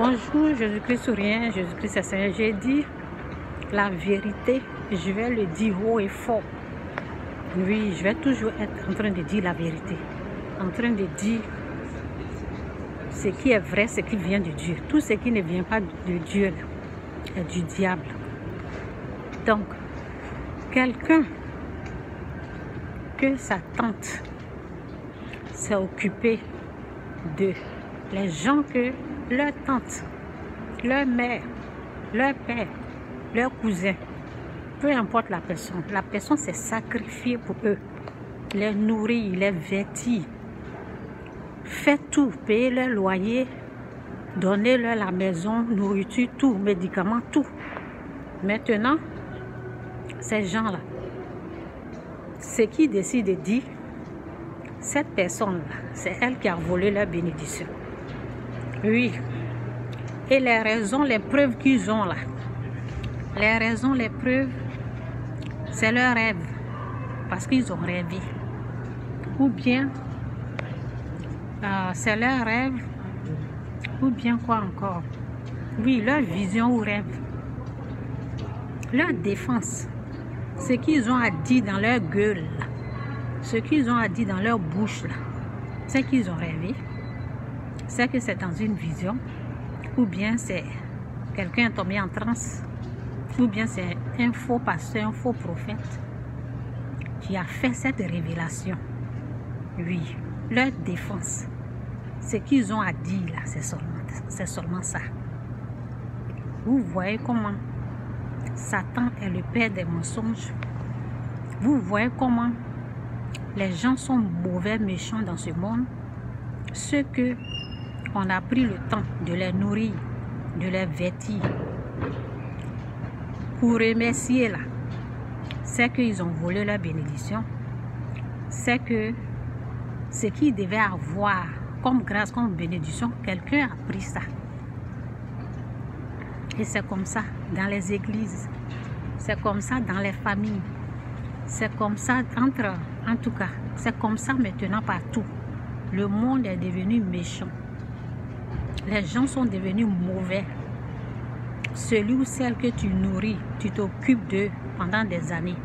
Bonjour, Jésus-Christ ou rien, Jésus-Christ est Seigneur. J'ai dit la vérité, je vais le dire haut et fort. Oui, je vais toujours être en train de dire la vérité, en train de dire ce qui est vrai, ce qui vient de Dieu. Tout ce qui ne vient pas de Dieu est du diable. Donc, quelqu'un que sa tante s'est occupée de, les gens que leur tante, leur mère, leur père, leur cousin, peu importe la personne s'est sacrifiée pour eux, les nourrir, les vêtir, fait tout, payer leur loyer, donner leur la maison, nourriture, tout, médicaments, tout. Maintenant, ces gens-là, ce qu'ils décident de dire, cette personne-là, c'est elle qui a volé leur bénédiction. Oui. Et les raisons, les preuves qu'ils ont là, les raisons, les preuves, c'est leur rêve. Parce qu'ils ont rêvé. Ou bien, c'est leur rêve. Ou bien quoi encore? Oui, leur vision ou rêve. Leur défense. Ce qu'ils ont à dire dans leur gueule, là. Ce qu'ils ont à dire dans leur bouche, là. C'est qu'ils ont rêvé. C'est que c'est dans une vision. Ou bien c'est quelqu'un tombé en transe. Ou bien c'est un faux pasteur, un faux prophète qui a fait cette révélation. Oui, leur défense. Ce qu'ils ont à dire là, c'est seulement ça. Vous voyez comment Satan est le père des mensonges. Vous voyez comment les gens sont mauvais, méchants dans ce monde. Ceux que on a pris le temps de les nourrir, de les vêtir, pour remercier là, c'est qu'ils ont volé leur bénédiction. C'est que ce qu'ils devaient avoir comme grâce, comme bénédiction, quelqu'un a pris ça. Et c'est comme ça dans les églises, c'est comme ça dans les familles, c'est comme ça en tout cas, c'est comme ça maintenant partout. Le monde est devenu méchant. Les gens sont devenus mauvais. Celui ou celle que tu nourris, tu t'occupes d'eux pendant des années.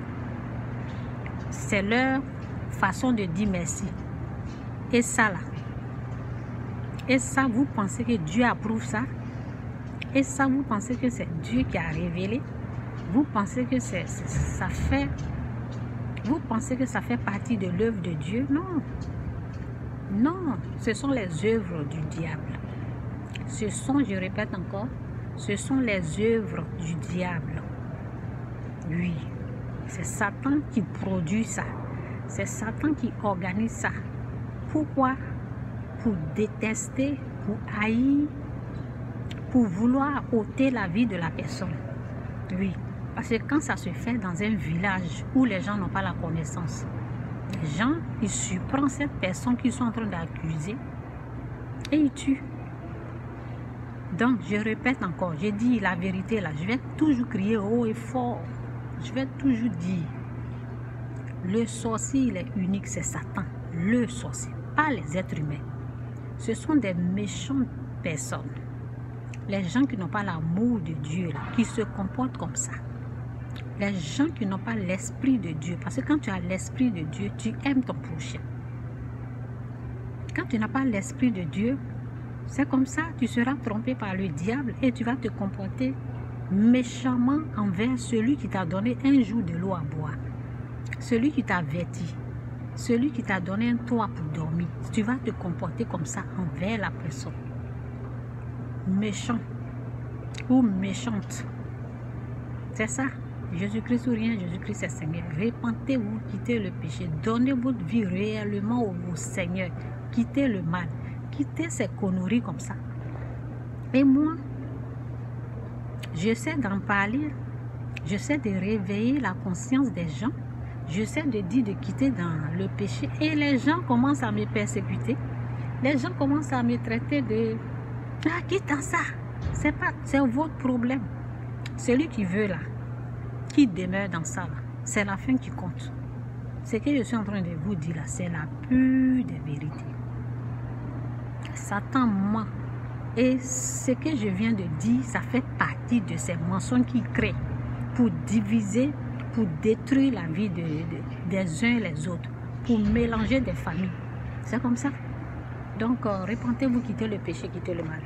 C'est leur façon de dire merci. Et ça là. Et ça, vous pensez que Dieu approuve ça? Et ça, vous pensez que c'est Dieu qui a révélé? Vous pensez que vous pensez que ça fait partie de l'œuvre de Dieu? Non. Non, ce sont les œuvres du diable. Ce sont, je répète encore, ce sont les œuvres du diable. Oui, c'est Satan qui produit ça. C'est Satan qui organise ça. Pourquoi? Pour détester, pour haïr, pour vouloir ôter la vie de la personne. Oui, parce que quand ça se fait dans un village où les gens n'ont pas la connaissance, les gens, ils surprennent cette personne qu'ils sont en train d'accuser et ils tuent. Donc, je répète encore, j'ai dit la vérité là, je vais toujours crier haut et fort. Je vais toujours dire, le sorcier, il est unique, c'est Satan. Le sorcier, pas les êtres humains. Ce sont des méchantes personnes. Les gens qui n'ont pas l'amour de Dieu, là, qui se comportent comme ça. Les gens qui n'ont pas l'esprit de Dieu. Parce que quand tu as l'esprit de Dieu, tu aimes ton prochain. Quand tu n'as pas l'esprit de Dieu, c'est comme ça, tu seras trompé par le diable et tu vas te comporter méchamment envers celui qui t'a donné un jour de l'eau à boire. Celui qui t'a vêti. Celui qui t'a donné un toit pour dormir. Tu vas te comporter comme ça envers la personne. Méchant ou méchante. C'est ça. Jésus-Christ ou rien, Jésus-Christ est Seigneur. Repentez-vous, quittez le péché. Donnez votre vie réellement au Seigneur. Quittez le mal. Quittez ces conneries comme ça. Et moi, j'essaie d'en parler. J'essaie de réveiller la conscience des gens. J'essaie de dire de quitter dans le péché. Et les gens commencent à me persécuter. Les gens commencent à me traiter de... Ah, quitte dans ça. C'est votre problème. Celui qui veut là, qui demeure dans ça là, c'est la fin qui compte. Ce que je suis en train de vous dire là, c'est la pure des vérités. Satan ment. Et ce que je viens de dire, ça fait partie de ces mensonges qui créent pour diviser, pour détruire la vie des uns et les autres, pour mélanger des familles. C'est comme ça. Donc, répentez-vous, quittez le péché, quittez le mal.